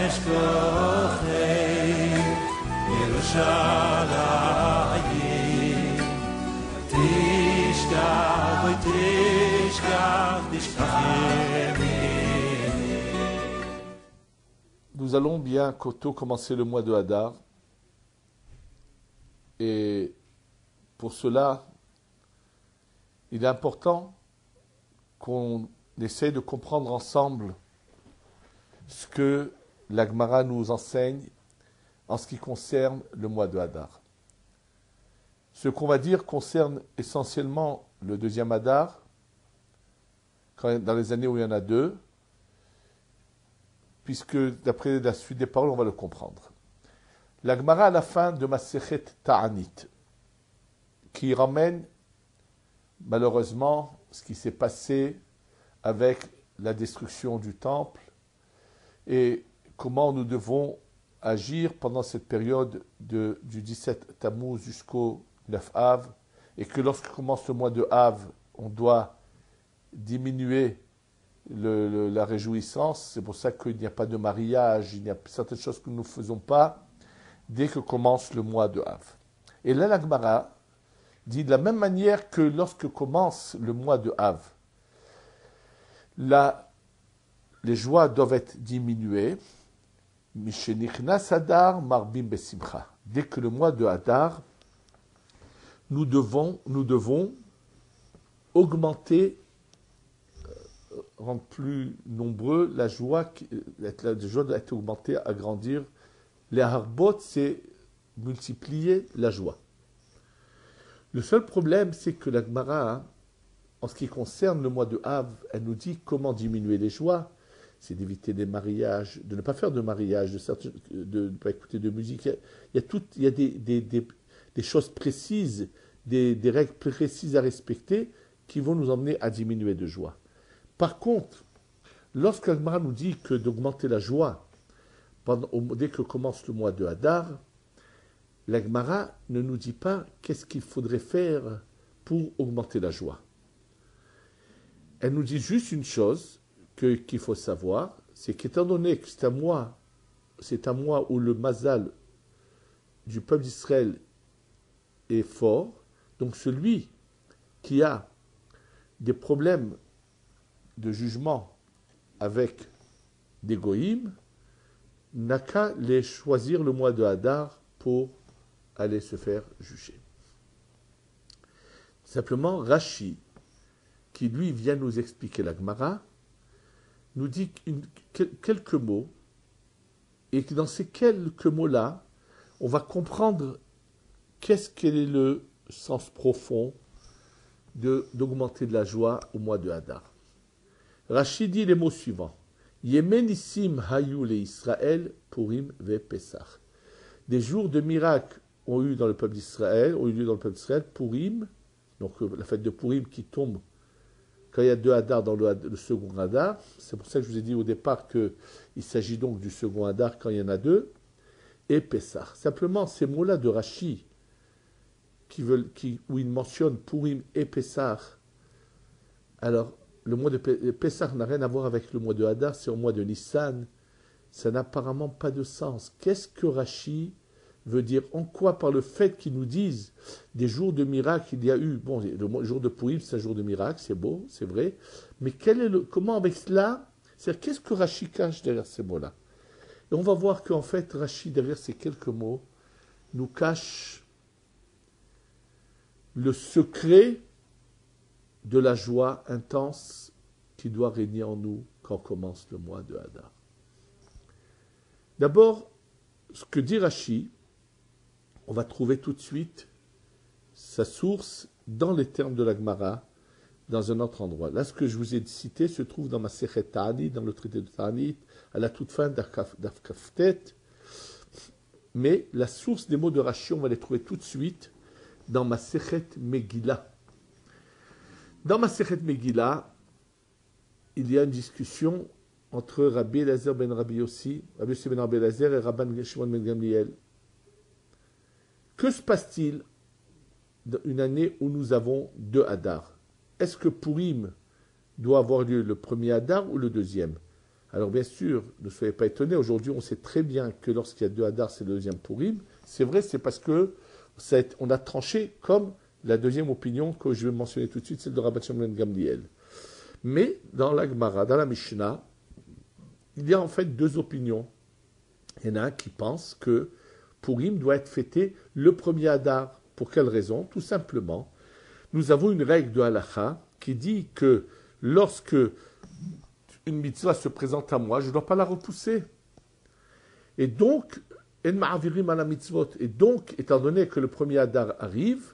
אשכוחי ירושלים תשכח ותשכח תשכח ימיני. Nous allons bientôt commencer le mois de Hadar. Et pour cela, il est important qu'on essaie de comprendre ensemble ce que la Gemara nous enseigne en ce qui concerne le mois de Hadar. Ce qu'on va dire concerne essentiellement le deuxième Hadar, dans les années où il y en a deux, puisque d'après la suite des paroles, on va le comprendre. La Gemara à la fin de Masechet Ta'anit, qui ramène malheureusement ce qui s'est passé avec la destruction du temple et comment nous devons agir pendant cette période du 17 Tammuz jusqu'au 9 Av, et que lorsque commence le mois de Av, on doit diminuer la réjouissance. C'est pour ça qu'il n'y a pas de mariage, il y a certaines choses que nous ne faisons pas dès que commence le mois de Av. Et là, la Gemara dit de la même manière que lorsque commence le mois de Av, là, les joies doivent être diminuées. Mishenichnas Hadar marbim besimcha. Dès que le mois de Hadar, nous devons augmenter, rendre plus nombreux la joie doit être augmentée, agrandir. Les harbot, c'est multiplier la joie. Le seul problème, c'est que la Gemara, en ce qui concerne le mois de Av, elle nous dit comment diminuer les joies. C'est d'éviter des mariages, de ne pas faire de mariage, de ne pas écouter de musique. Il y a des choses précises, des règles précises à respecter qui vont nous emmener à diminuer de joie. Par contre, lorsque la Gemara nous dit que d'augmenter la joie dès que commence le mois de Hadar, la Gemara ne nous dit pas qu'est-ce qu'il faudrait faire pour augmenter la joie. Elle nous dit juste une chose qu'il faut savoir, c'est qu'étant donné que c'est un mois où le mazal du peuple d'Israël est fort, donc celui qui a des problèmes de jugement avec des goïms n'a qu'à les choisir le mois de Hadar pour aller se faire juger. Simplement, Rashi, qui lui vient nous expliquer la Gemara, nous dit quelques mots, et que dans ces quelques mots-là, on va comprendre quel est le sens profond d'augmenter de la joie au mois de Hadar. Rashi dit les mots suivants. Yemenissim hayu le Israël Purim ve Pesach. Des jours de miracle ont eu lieu dans le peuple d'Israël, Purim, donc la fête de Purim qui tombe quand il y a deux Hadar dans le second Hadar. C'est pour ça que je vous ai dit au départ qu'il s'agit donc du second Hadar quand il y en a deux, et Pesach. Simplement, ces mots-là de Rashi, où il mentionne Purim et Pesach, alors le mois de Pesach n'a rien à voir avec le mois de Hadar, c'est au mois de Nissan. Ça n'a apparemment pas de sens. Qu'est-ce que Rashi veut dire? En quoi, par le fait qu'ils nous disent des jours de miracle, il y a eu, bon, le jour de Purim, c'est un jour de miracle, c'est beau, c'est vrai, mais comment avec cela, c'est-à-dire qu'est-ce que Rashi cache derrière ces mots-là? Et on va voir qu'en fait, Rashi, derrière ces quelques mots, nous cache le secret de la joie intense qui doit régner en nous quand commence le mois de Hadar. D'abord, ce que dit Rashi, on va trouver tout de suite sa source dans les termes de la Gemara, dans un autre endroit. Là, ce que je vous ai cité se trouve dans Masechet Ta'anit, dans le traité de Ta'anit, à la toute fin d'Afkaftet. Mais la source des mots de Rashi, on va les trouver tout de suite dans Masechet Megillah. Dans Masechet Megillah, il y a une discussion entre Rabbi Elazar ben Rabbi Yossi, Rabbi Yossi ben Rabbi Elazar et Rabban Shimon ben Gamliel. Que se passe-t-il dans une année où nous avons deux Hadar? Est-ce que Purim doit avoir lieu le premier Hadar ou le deuxième? Alors bien sûr, ne soyez pas étonnés, aujourd'hui on sait très bien que lorsqu'il y a 2 Hadar, c'est le deuxième Purim. C'est vrai, c'est parce que on a tranché comme la deuxième opinion que je vais mentionner tout de suite, celle de Rabban Shimon ben Gamliel. Mais dans la Gemara, dans la Mishnah, il y a en fait 2 opinions. Il y en a un qui pense que Purim doit être fêté le premier Hadar. Pour quelle raison? Tout simplement, nous avons une règle de Halacha qui dit que lorsque une mitzvah se présente à moi, je ne dois pas la repousser. Et donc, en ma'avirim ala mitzvot. Et donc, étant donné que le premier Hadar arrive,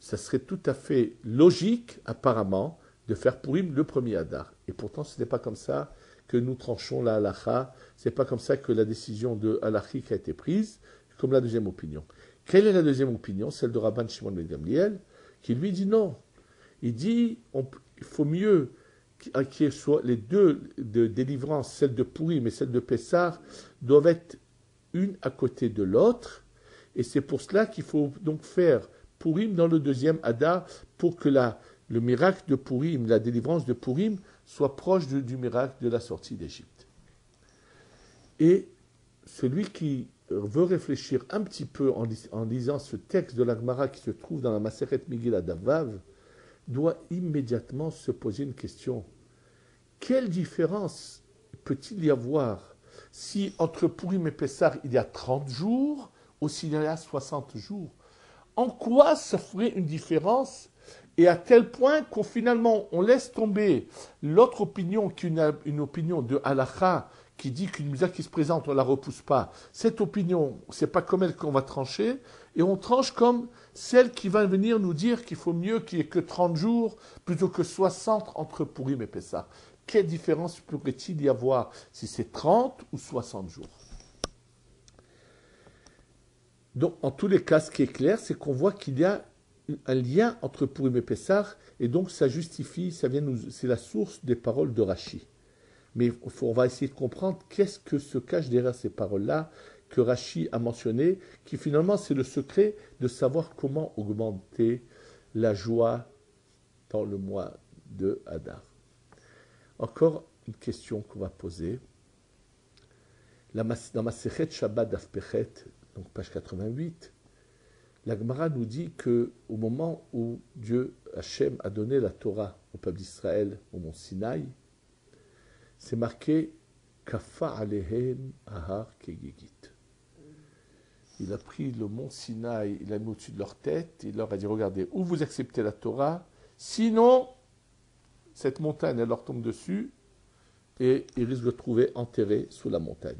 ça serait tout à fait logique, apparemment, de faire Purim le premier Hadar. Et pourtant, ce n'est pas comme ça que nous tranchons la halacha. Ce n'est pas comme ça que la décision de halachique a été prise, comme la deuxième opinion. Quelle est la deuxième opinion? Celle de Rabban Shimon ben Gamliel, qui lui dit non. Il dit, il faut mieux qu'il soit les 2 de délivrance, celle de Purim et celle de Pessah, doivent être une à côté de l'autre. Et c'est pour cela qu'il faut donc faire Purim dans le deuxième Hadar pour que le miracle de Purim, la délivrance de Purim, soit proche du miracle de la sortie d'Égypte. Et celui qui veut réfléchir un petit peu en lisant ce texte de la Gemara qui se trouve dans la Maseret Megillah Davav, doit immédiatement se poser une question. Quelle différence peut-il y avoir si entre Purim et Pessah il y a 30 jours ou s'il y a 60 jours? En quoi ça ferait une différence? Et à tel point qu'on finalement on laisse tomber l'autre opinion qui est une opinion de halacha qui dit qu'une mitzvah qui se présente, on ne la repousse pas. Cette opinion, c'est pas comme elle qu'on va trancher, et on tranche comme celle qui va venir nous dire qu'il faut mieux qu'il n'y ait que 30 jours plutôt que 60 entre Purim et Pessah. Quelle différence pourrait-il y avoir si c'est 30 ou 60 jours? Donc, en tous les cas, ce qui est clair, c'est qu'on voit qu'il y a un lien entre Purim et Pessah, et donc ça justifie, c'est la source des paroles de Rashi. Mais on va essayer de comprendre qu'est-ce que se cache derrière ces paroles-là que Rashi a mentionnées, qui finalement c'est le secret de savoir comment augmenter la joie dans le mois de Hadar. Encore une question qu'on va poser. Dans Masechet Shabbat Daf Pechet, donc page 88, la Gemara nous dit qu'au moment où Dieu, Hachem, a donné la Torah au peuple d'Israël au mont Sinaï, c'est marqué Kafa alehem ahar kegigit. Il a pris le mont Sinaï, il l'a mis au-dessus de leur tête, et il leur a dit, regardez, ou vous acceptez la Torah, sinon, cette montagne, elle leur tombe dessus, et ils risquent de se trouver enterrés sous la montagne.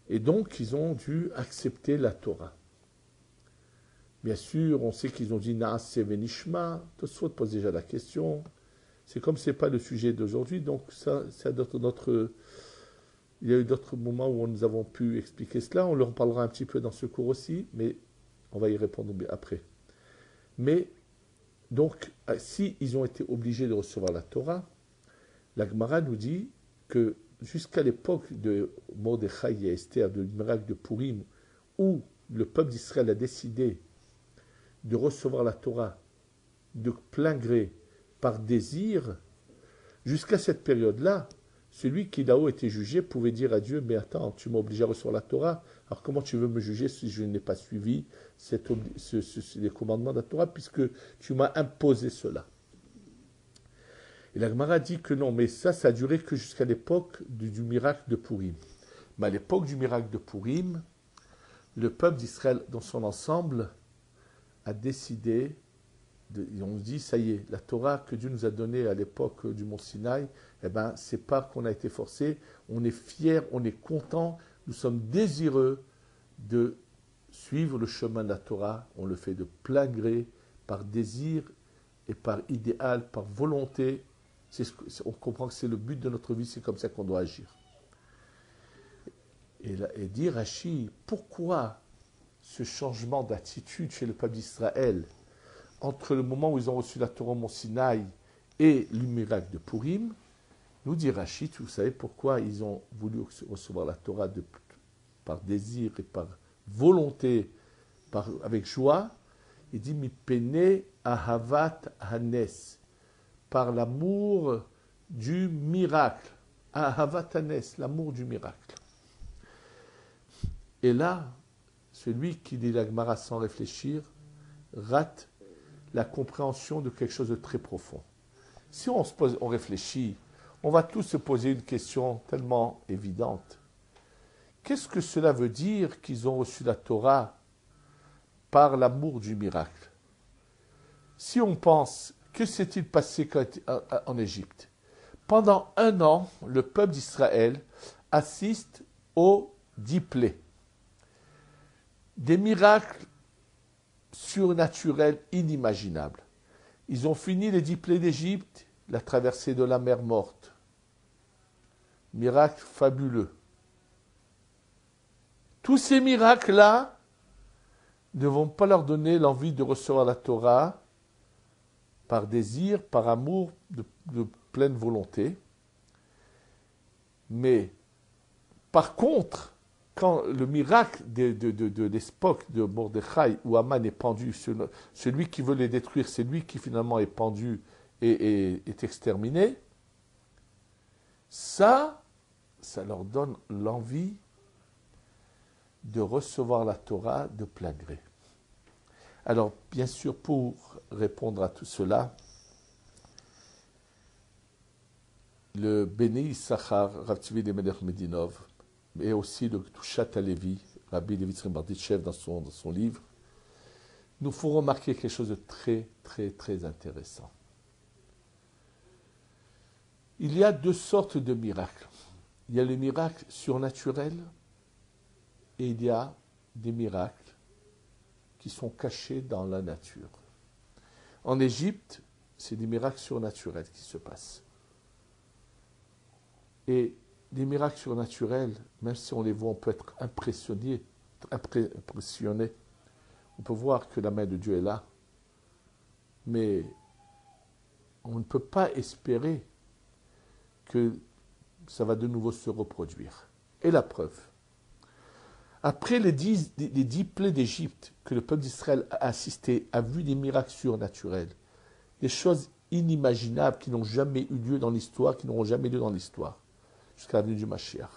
Et donc, ils ont dû accepter la Torah. Bien sûr, on sait qu'ils ont dit Naase venishma. Tosfot pose déjà la question. C'est comme ce n'est pas le sujet d'aujourd'hui, donc ça il y a eu d'autres moments où nous avons pu expliquer cela. On leur parlera un petit peu dans ce cours aussi, mais on va y répondre après. Mais donc, si ils ont été obligés de recevoir la Torah, la Gemara nous dit que jusqu'à l'époque de Mordechai et Esther, du miracle de Purim, où le peuple d'Israël a décidé de recevoir la Torah de plein gré, par désir, jusqu'à cette période-là, celui qui là-haut était jugé pouvait dire à Dieu, mais attends, tu m'as obligé à recevoir la Torah, alors comment tu veux me juger si je n'ai pas suivi les commandements de la Torah, puisque tu m'as imposé cela. Et la Gemara dit que non, mais ça a duré que jusqu'à l'époque du miracle de Purim. Mais à l'époque du miracle de Purim, le peuple d'Israël dans son ensemble a décidé, on se dit, ça y est, la Torah que Dieu nous a donnée à l'époque du mont Sinaï, eh ben, c'est pas qu'on a été forcé, on est fiers, on est content, nous sommes désireux de suivre le chemin de la Torah, on le fait de plein gré, par désir et par idéal, par volonté. On comprend que c'est le but de notre vie, c'est comme ça qu'on doit agir. Et dit Rashi, pourquoi ce changement d'attitude chez le peuple d'Israël entre le moment où ils ont reçu la Torah au mont Sinaï et le miracle de Purim? Nous dit Rashi, vous savez pourquoi ils ont voulu recevoir la Torah par désir et par volonté, avec joie? Il dit Mipene ahavat hanes, par l'amour du miracle. Ahavahanes, l'amour du miracle. Et là, celui qui lit la Gemara sans réfléchir rate la compréhension de quelque chose de très profond. Si on réfléchit, on va tous se poser une question tellement évidente. Qu'est-ce que cela veut dire qu'ils ont reçu la Torah par l'amour du miracle? Si on pense, que s'est-il passé en Égypte? Pendant 1 an, le peuple d'Israël assiste aux 10 plaies. Des miracles surnaturels inimaginables. Ils ont fini les 10 plaies d'Égypte, la traversée de la mer morte. Miracle fabuleux. Tous ces miracles-là ne vont pas leur donner l'envie de recevoir la Torah par désir, par amour, de pleine volonté. Mais, par contre, quand le miracle de l'époque de Mordechai, où Haman est pendu, celui qui veut les détruire, c'est lui qui finalement est pendu et est exterminé, ça leur donne l'envie de recevoir la Torah de plein gré. Alors, bien sûr, pour répondre à tout cela, le Béné Issachar, Rav Tzvi Elimelech Medinov, et aussi le Kedushat HaLevi, Rabbi Levi Tzvi Barditchev dans son livre, nous font remarquer quelque chose de très, très, très intéressant. Il y a 2 sortes de miracles. Il y a les miracles surnaturels et il y a des miracles qui sont cachés dans la nature. En Égypte, c'est des miracles surnaturels qui se passent. Et des miracles surnaturels, même si on les voit, on peut être impressionné. On peut voir que la main de Dieu est là. Mais on ne peut pas espérer que ça va de nouveau se reproduire. Et la preuve. Après les 10 plaies d'Égypte que le peuple d'Israël a assisté, a vu des miracles surnaturels, des choses inimaginables qui n'ont jamais eu lieu dans l'histoire, qui n'auront jamais lieu dans l'histoire, jusqu'à la venue du Mashiach.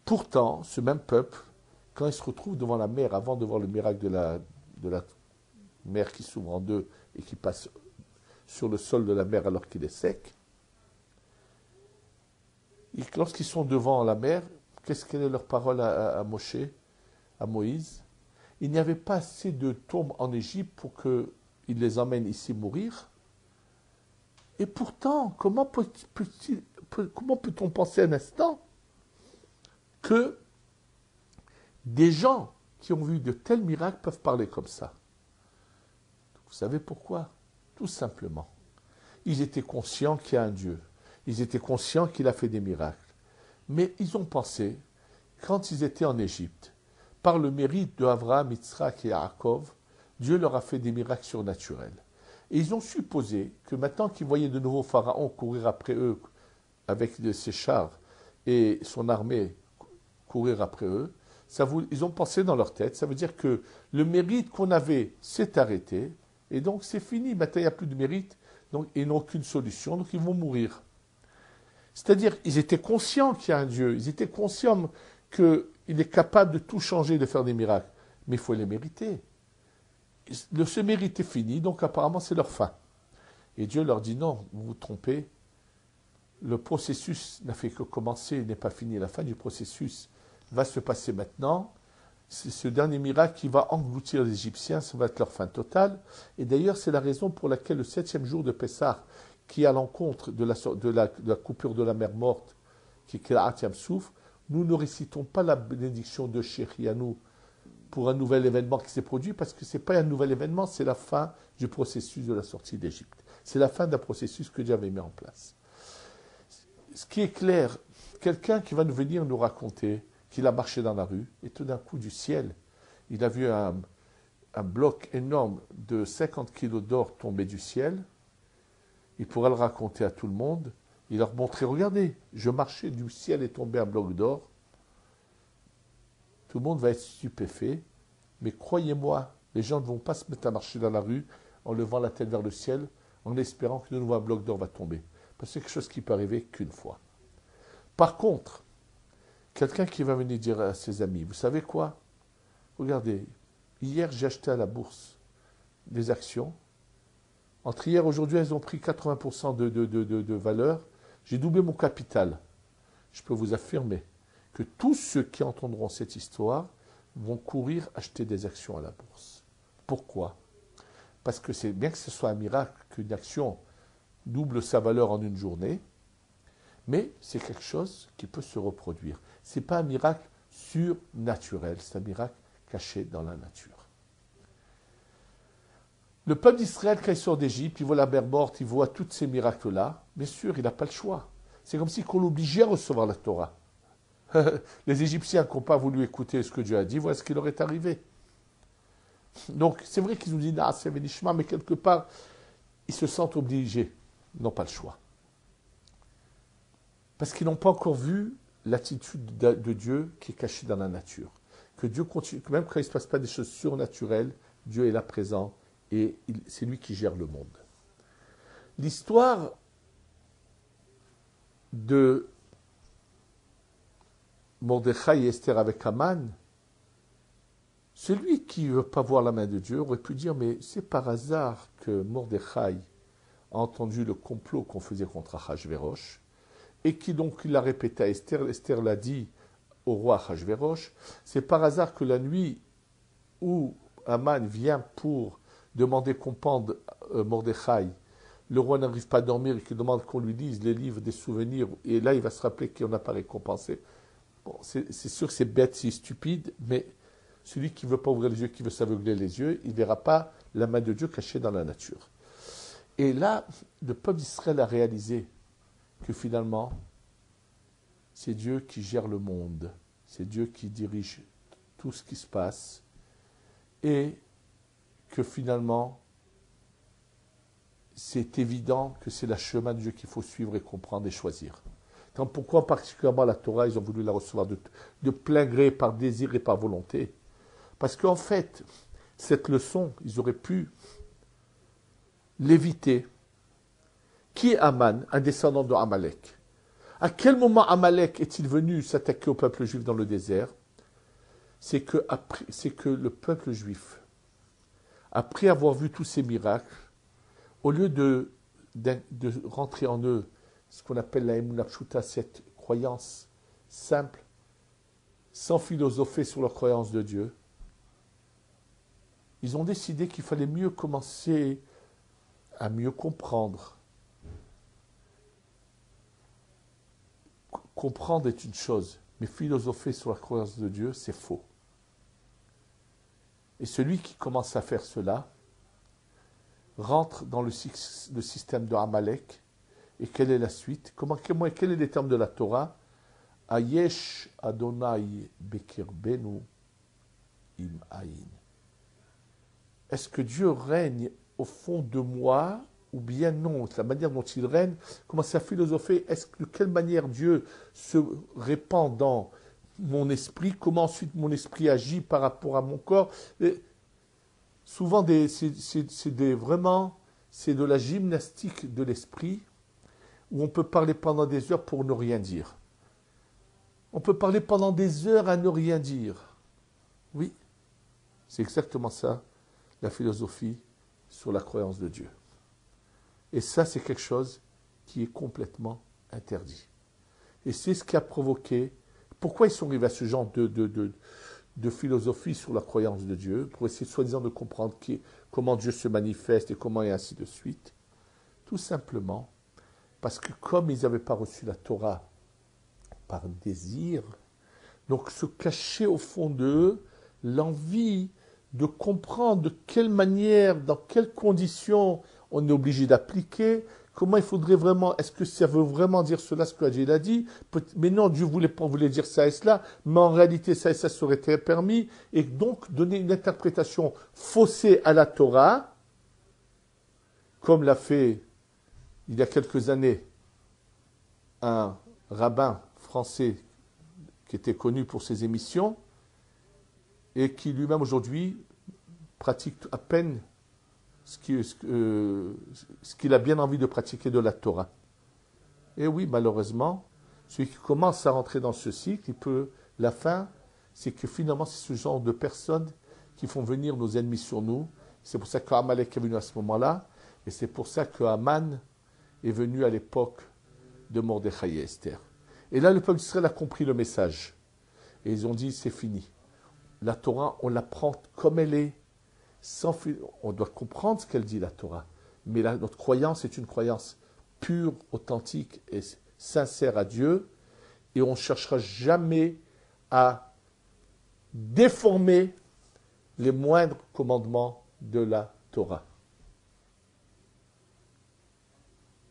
Pourtant, ce même peuple, quand il se retrouve devant la mer, avant de voir le miracle de la mer qui s'ouvre en deux et qui passe sur le sol de la mer alors qu'il est sec, lorsqu'ils sont devant la mer, quelle est leur parole à Moshe, à Moïse? Il n'y avait pas assez de tombes en Égypte pour qu'ils les emmènent ici mourir. Et pourtant, comment peut-on penser un instant que des gens qui ont vu de tels miracles peuvent parler comme ça? Vous savez pourquoi? Tout simplement. Ils étaient conscients qu'il y a un Dieu. Ils étaient conscients qu'il a fait des miracles. Mais ils ont pensé, quand ils étaient en Égypte, par le mérite de Abraham, Yitzhak et Yaakov, Dieu leur a fait des miracles surnaturels. Et ils ont supposé que maintenant qu'ils voyaient de nouveau Pharaon courir après eux avec ses chars et son armée courir après eux, ils ont pensé dans leur tête, ça veut dire que le mérite qu'on avait s'est arrêté, et donc c'est fini, maintenant il n'y a plus de mérite, donc ils n'ont aucune solution, donc ils vont mourir. C'est-à-dire, ils étaient conscients qu'il y a un Dieu, ils étaient conscients qu'il est capable de tout changer, de faire des miracles, mais il faut les mériter. Ce mérite est fini, donc apparemment c'est leur fin. Et Dieu leur dit non, vous vous trompez, le processus n'a fait que commencer, il n'est pas fini, la fin du processus va se passer maintenant. C'est ce dernier miracle qui va engloutir les Égyptiens, ça va être leur fin totale. Et d'ailleurs, c'est la raison pour laquelle le 7e jour de Pessah, qui est à l'encontre de la coupure de la mer morte, qui est Kerat Yam Souf, nous ne récitons pas la bénédiction de Shechianu pour un nouvel événement qui s'est produit, parce que ce n'est pas un nouvel événement, c'est la fin du processus de la sortie d'Égypte. C'est la fin d'un processus que Dieu avait mis en place. Ce qui est clair, quelqu'un qui va venir nous raconter qu'il a marché dans la rue, et tout d'un coup du ciel, il a vu un bloc énorme de 50 kilos d'or tomber du ciel, il pourra le raconter à tout le monde, il leur montrer, regardez, je marchais, du ciel est tombé un bloc d'or. Tout le monde va être stupéfait, mais croyez-moi, les gens ne vont pas se mettre à marcher dans la rue en levant la tête vers le ciel, en espérant que de nouveau un bloc d'or va tomber. Parce que c'est quelque chose qui peut arriver qu'une fois. Par contre, quelqu'un qui va venir dire à ses amis, vous savez quoi? Regardez, hier j'ai acheté à la bourse des actions. Entre hier et aujourd'hui, elles ont pris 80% de valeur. J'ai doublé mon capital. Je peux vous affirmer que tous ceux qui entendront cette histoire vont courir acheter des actions à la bourse. Pourquoi? Parce que c'est bien que ce soit un miracle qu'une action double sa valeur en une journée, mais c'est quelque chose qui peut se reproduire. Ce n'est pas un miracle surnaturel, c'est un miracle caché dans la nature. Le peuple d'Israël, quand il sort d'Égypte, il voit la mer morte, il voit tous ces miracles-là, bien sûr, il n'a pas le choix. C'est comme si on l'obligeait à recevoir la Torah. Les Égyptiens qui n'ont pas voulu écouter ce que Dieu a dit, voilà ce qui leur est arrivé. Donc, c'est vrai qu'ils nous disent, ah, c'est Vénishma, mais quelque part, ils se sentent obligés, ils n'ont pas le choix. Parce qu'ils n'ont pas encore vu l'attitude de Dieu qui est cachée dans la nature. Que Dieu continue, que même quand il ne se passe pas des choses surnaturelles, Dieu est là présent et c'est lui qui gère le monde. L'histoire de Mordechai et Esther avec Haman, celui qui ne veut pas voir la main de Dieu aurait pu dire, mais c'est par hasard que Mordechai a entendu le complot qu'on faisait contre Achashverosh, et qui donc il l'a répété à Esther, Esther l'a dit au roi Achashverosh, c'est par hasard que la nuit où Haman vient pour demander qu'on pende Mordechai, le roi n'arrive pas à dormir et qu'il demande qu'on lui lise les livres des souvenirs, et là il va se rappeler qu'on n'a pas récompensé. Bon, c'est sûr que c'est bête, c'est stupide, mais celui qui ne veut pas ouvrir les yeux, qui veut s'aveugler les yeux, il ne verra pas la main de Dieu cachée dans la nature. Et là, le peuple d'Israël a réalisé que finalement, c'est Dieu qui gère le monde, c'est Dieu qui dirige tout ce qui se passe, et que finalement, c'est évident que c'est le chemin de Dieu qu'il faut suivre et comprendre et choisir. Donc pourquoi particulièrement la Torah, ils ont voulu la recevoir de plein gré, par désir et par volonté? Parce qu'en fait, cette leçon, ils auraient pu l'éviter. Qui est Aman, un descendant de Amalek? À quel moment Amalek est-il venu s'attaquer au peuple juif dans le désert? C'est que le peuple juif, après avoir vu tous ces miracles, au lieu de rentrer en eux ce qu'on appelle la Emunah Pshuta, cette croyance simple, sans philosopher sur leur croyance de Dieu, ils ont décidé qu'il fallait mieux commencer à mieux comprendre. Comprendre est une chose, mais philosopher sur la croyance de Dieu, c'est faux. Et celui qui commence à faire cela rentre dans le système de Amalek. Et quelle est la suite? Quels sont les termes de la Torah? Ayesh Adonai Bekirbenu im Ayin. Est-ce que Dieu règne au fond de moi ou bien non? La manière dont il règne, commencer à philosopher, de quelle manière Dieu se répand dans mon esprit, comment ensuite mon esprit agit par rapport à mon corps. Et souvent, c'est de la gymnastique de l'esprit où on peut parler pendant des heures pour ne rien dire. On peut parler pendant des heures à ne rien dire. Oui, c'est exactement ça, la philosophie sur la croyance de Dieu. Et ça, c'est quelque chose qui est complètement interdit. Et c'est ce qui a provoqué... Pourquoi ils sont arrivés à ce genre de philosophie sur la croyance de Dieu, pour essayer soi-disant de comprendre comment Dieu se manifeste et comment et ainsi de suite? Tout simplement parce que comme ils n'avaient pas reçu la Torah par désir, donc se cachait au fond d'eux l'envie de comprendre de quelle manière, dans quelles conditions on est obligé d'appliquer, comment il faudrait vraiment, est-ce que ça veut vraiment dire cela, ce que Dieu a dit? Mais non, Dieu voulait dire ça et cela, mais en réalité ça et ça serait été permis, et donc donner une interprétation faussée à la Torah, comme l'a fait il y a quelques années un rabbin français qui était connu pour ses émissions, et qui lui-même aujourd'hui pratique à peine ce qu'il a bien envie de pratiquer de la Torah. Et oui, malheureusement, celui qui commence à rentrer dans ce cycle, la fin, c'est que finalement, c'est ce genre de personnes qui font venir nos ennemis sur nous. C'est pour ça qu'Amalek est venu à ce moment-là, et c'est pour ça que Haman est venu à l'époque de Mordechai et Esther. Et là, le peuple d'Israël a compris le message. Et ils ont dit, c'est fini. La Torah, on la prend comme elle est. On doit comprendre ce qu'elle dit, la Torah. Mais notre croyance est une croyance pure, authentique et sincère à Dieu. Et on ne cherchera jamais à déformer les moindres commandements de la Torah.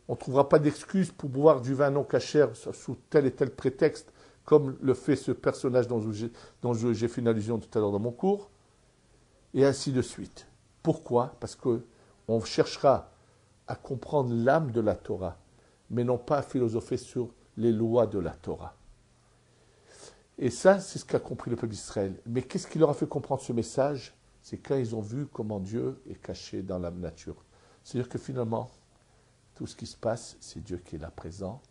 On ne trouvera pas d'excuses pour boire du vin non cachère sous tel et tel prétexte, comme le fait ce personnage dont j'ai fait une allusion tout à l'heure dans mon cours, et ainsi de suite. Pourquoi ? Parce qu'on cherchera à comprendre l'âme de la Torah, mais non pas à philosopher sur les lois de la Torah. Et ça, c'est ce qu'a compris le peuple d'Israël. Mais qu'est-ce qui leur a fait comprendre ce message ? C'est quand ils ont vu comment Dieu est caché dans la nature. C'est-à-dire que finalement, tout ce qui se passe, c'est Dieu qui est là présent,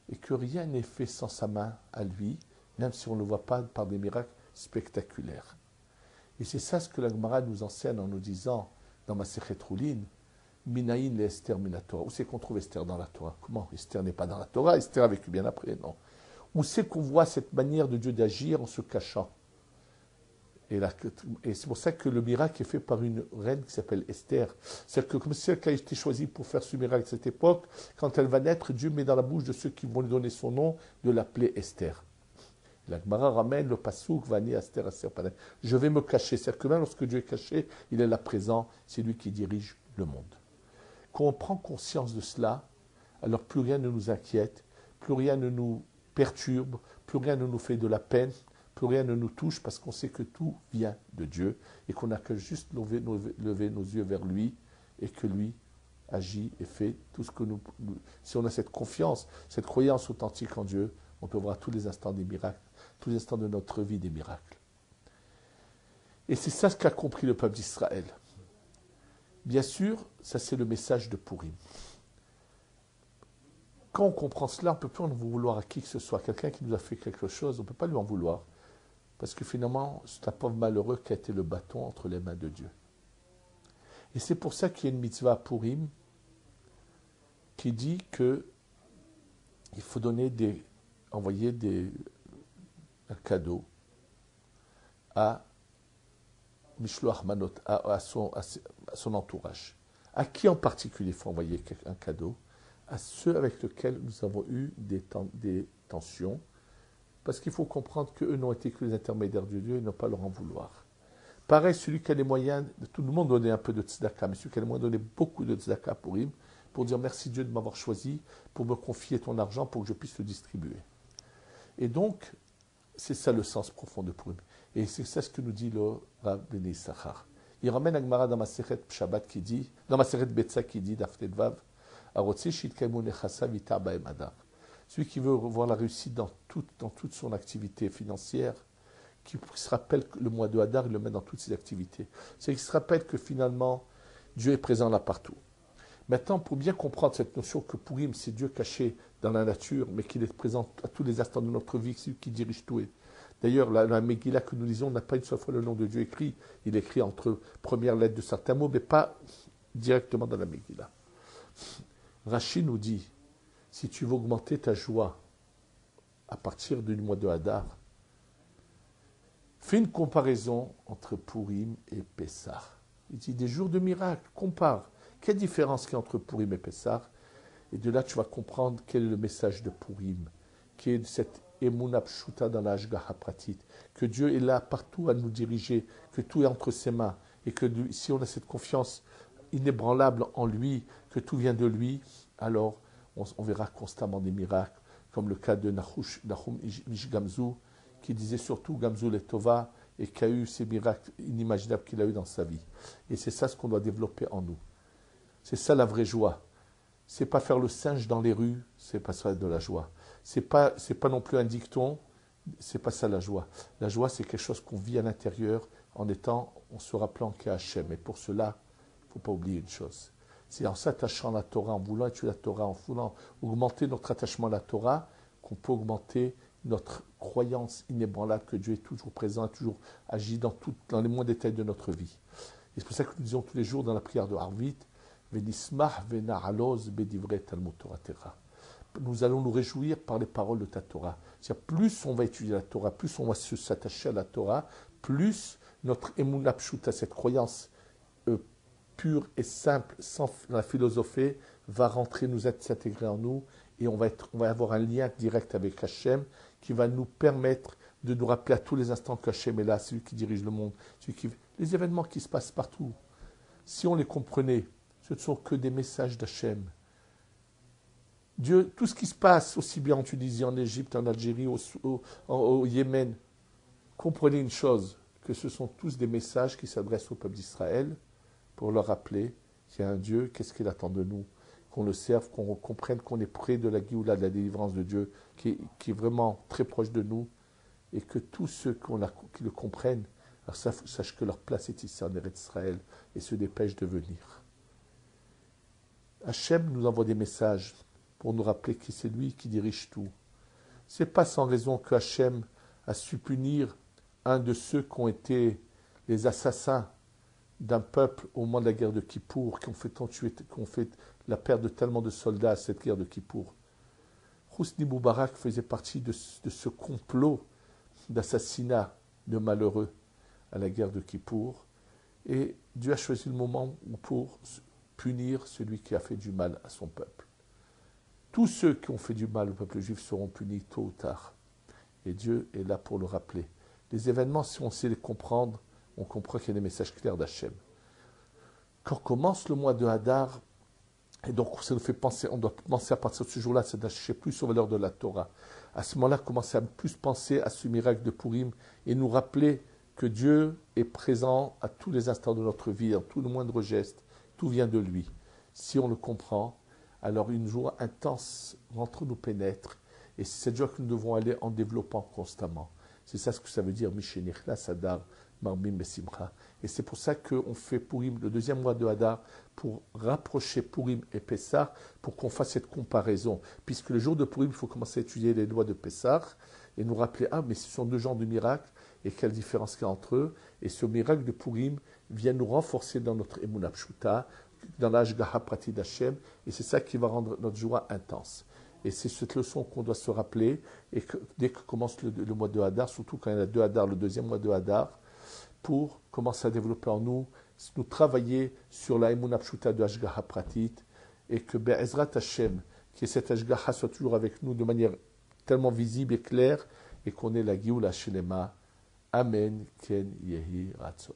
et que rien n'est fait sans sa main à lui, même si on ne le voit pas par des miracles spectaculaires. Et c'est ça ce que la Gemara nous enseigne en nous disant, dans ma Masechet Roulin, Minaïn le Esther minatora. Où c'est qu'on trouve Esther dans la Torah ? Comment ? Esther n'est pas dans la Torah, Esther a vécu bien après, non. Où c'est qu'on voit cette manière de Dieu d'agir en se cachant ? Et c'est pour ça que le miracle est fait par une reine qui s'appelle Esther. C'est-à-dire que comme celle qui a été choisie pour faire ce miracle à cette époque, quand elle va naître, Dieu met dans la bouche de ceux qui vont lui donner son nom de l'appeler Esther. La Gemara ramène le pasouk Vani Esther Esther Panay. Je vais me cacher. C'est-à-dire que même lorsque Dieu est caché, il est là présent. C'est lui qui dirige le monde. Quand on prend conscience de cela, alors plus rien ne nous inquiète, plus rien ne nous perturbe, plus rien ne nous fait de la peine, plus rien ne nous touche parce qu'on sait que tout vient de Dieu et qu'on n'a que juste lever nos yeux vers lui et que lui agit et fait tout ce que nous... Si on a cette confiance, cette croyance authentique en Dieu, on peut voir tous les instants des miracles, tous les instants de notre vie des miracles. Et c'est ça ce qu'a compris le peuple d'Israël. Bien sûr, ça c'est le message de Purim. Quand on comprend cela, on ne peut plus en vouloir à qui que ce soit. Quelqu'un qui nous a fait quelque chose, on ne peut pas lui en vouloir. Parce que finalement, c'est un pauvre malheureux qui a été le bâton entre les mains de Dieu. Et c'est pour ça qu'il y a une mitzvah à Purim qui dit qu'il faut envoyer un cadeau à Mishloach Manot, à son entourage. À qui en particulier il faut envoyer un cadeau ? À ceux avec lesquels nous avons eu des tensions, parce qu'il faut comprendre qu'eux n'ont été que les intermédiaires de Dieu et ne pas leur en vouloir. Pareil, celui qui a les moyens, tout le monde donnait un peu de tzedaka, mais celui qui a les moyens donnait beaucoup de tzedaka pour lui, pour dire merci Dieu de m'avoir choisi, pour me confier ton argent pour que je puisse le distribuer. Et donc, c'est ça le sens profond de Purim. Et c'est ça ce que nous dit le Rav Ben Issachar. Il ramène un Gemara dans ma Masechet Shabbat qui dit, dans ma Masechet Betsa qui dit, Daf Vav, celui qui veut voir la réussite dans toute son activité financière, qui se rappelle que le mois de Hadar, il le met dans toutes ses activités. C'est qu'il se rappelle que finalement, Dieu est présent là partout. Maintenant, pour bien comprendre cette notion que Purim, c'est Dieu caché dans la nature, mais qu'il est présent à tous les instants de notre vie, c'est lui qui dirige tout. D'ailleurs, la Megillah que nous lisons n'a pas une seule fois le nom de Dieu écrit. Il est écrit entre premières lettres de certains mots, mais pas directement dans la Megillah. Rashi nous dit, si tu veux augmenter ta joie à partir du mois de Hadar, fais une comparaison entre Purim et Pessah. Il dit des jours de miracle, compare. Quelle différence qu'il y a entre Purim et Pessah ? Et de là, tu vas comprendre quel est le message de Purim, qui est cette Emunah Pshuta dans la Hashgacha Pratit, que Dieu est là partout à nous diriger, que tout est entre ses mains, et que si on a cette confiance inébranlable en lui, que tout vient de lui, alors on verra constamment des miracles, comme le cas de Nahum Ish Gamzu, qui disait surtout Gamzu Letova, et qui a eu ces miracles inimaginables qu'il a eu dans sa vie. Et c'est ça ce qu'on doit développer en nous. C'est ça la vraie joie. C'est pas faire le singe dans les rues, c'est pas ça de la joie. C'est pas non plus un dicton, c'est pas ça la joie. La joie, c'est quelque chose qu'on vit à l'intérieur en se rappelant qu'il y a Hachem. Et pour cela, il ne faut pas oublier une chose, C'est en s'attachant à la Torah, en voulant étudier la Torah, en voulant augmenter notre attachement à la Torah, qu'on peut augmenter notre croyance inébranlable que Dieu est toujours présent, toujours agit dans les moindres détails de notre vie. Et c'est pour ça que nous disons tous les jours dans la prière de Harvit, Venismach vena'aloz bedivret talmud Torah. Nous allons nous réjouir par les paroles de ta Torah. C'est-à-dire, plus on va étudier la Torah, plus on va s'attacher à la Torah, plus notre emunah pshuta, cette croyance pure et simple, sans la philosophie, va rentrer, s'intégrer en nous, et on va avoir un lien direct avec Hachem qui va nous permettre de nous rappeler à tous les instants qu'Hachem est là, c'est lui qui dirige le monde, les événements qui se passent partout. Si on les comprenait, ce ne sont que des messages d'Hachem. Dieu, tout ce qui se passe, aussi bien en Tunisie, en Égypte, en Algérie, au Yémen, comprenez une chose, que ce sont tous des messages qui s'adressent au peuple d'Israël pour leur rappeler qu'il y a un Dieu, qu'est-ce qu'il attend de nous, qu'on le serve, qu'on comprenne qu'on est près de la Géoula, de la délivrance de Dieu, qui est vraiment très proche de nous, et que tous ceux qui le comprennent, alors sachent que leur place est ici en Eretz Israël, et se dépêchent de venir. Hachem nous envoie des messages pour nous rappeler que c'est lui qui dirige tout. Ce n'est pas sans raison que Hachem a su punir un de ceux qui ont été les assassins d'un peuple au moment de la guerre de Kippour, qui ont fait la perte de tellement de soldats à cette guerre de Kippour. Hosni Moubarak faisait partie de ce complot d'assassinat de malheureux à la guerre de Kippour, et Dieu a choisi le moment pour punir celui qui a fait du mal à son peuple. Tous ceux qui ont fait du mal au peuple juif seront punis tôt ou tard. Et Dieu est là pour le rappeler. Les événements, si on sait les comprendre, on comprend qu'il y a des messages clairs d'Hachem. Quand commence le mois de Hadar, et donc ça nous fait penser, on doit penser à partir de ce jour-là, c'est d'acheter plus aux valeurs de la Torah. À ce moment-là, commencer à plus penser à ce miracle de Purim et nous rappeler que Dieu est présent à tous les instants de notre vie, en tout le moindre geste, tout vient de lui. Si on le comprend, alors une joie intense entre nous pénètre, et c'est cette joie que nous devons aller en développant constamment. C'est ça ce que ça veut dire, Mishenichla Sadar, Marbim Besimcha. Et c'est pour ça qu'on fait Purim, le deuxième mois de Hadar, pour rapprocher Purim et Pessah, pour qu'on fasse cette comparaison. Puisque le jour de Purim, il faut commencer à étudier les lois de Pessah, et nous rappeler, mais ce sont deux genres de miracles, et quelle différence qu'il y a entre eux. Et ce miracle de Purim vient nous renforcer dans notre Emunah Pshuta, dans l'Ashgaha Prati d'Hachem, et c'est ça qui va rendre notre joie intense. Et c'est cette leçon qu'on doit se rappeler, et que dès que commence le mois de Hadar, surtout quand il y a deux Hadar, le deuxième mois de Hadar, pour commencer à développer en nous travailler sur la Emunah Pshuta de Ashgaha Pratit, et que Be'ezrat Hashem, que cette Ashgaha soit toujours avec nous de manière tellement visible et claire, et qu'on ait la Géoula Shelema. Amen, Ken Yehi Ratzon.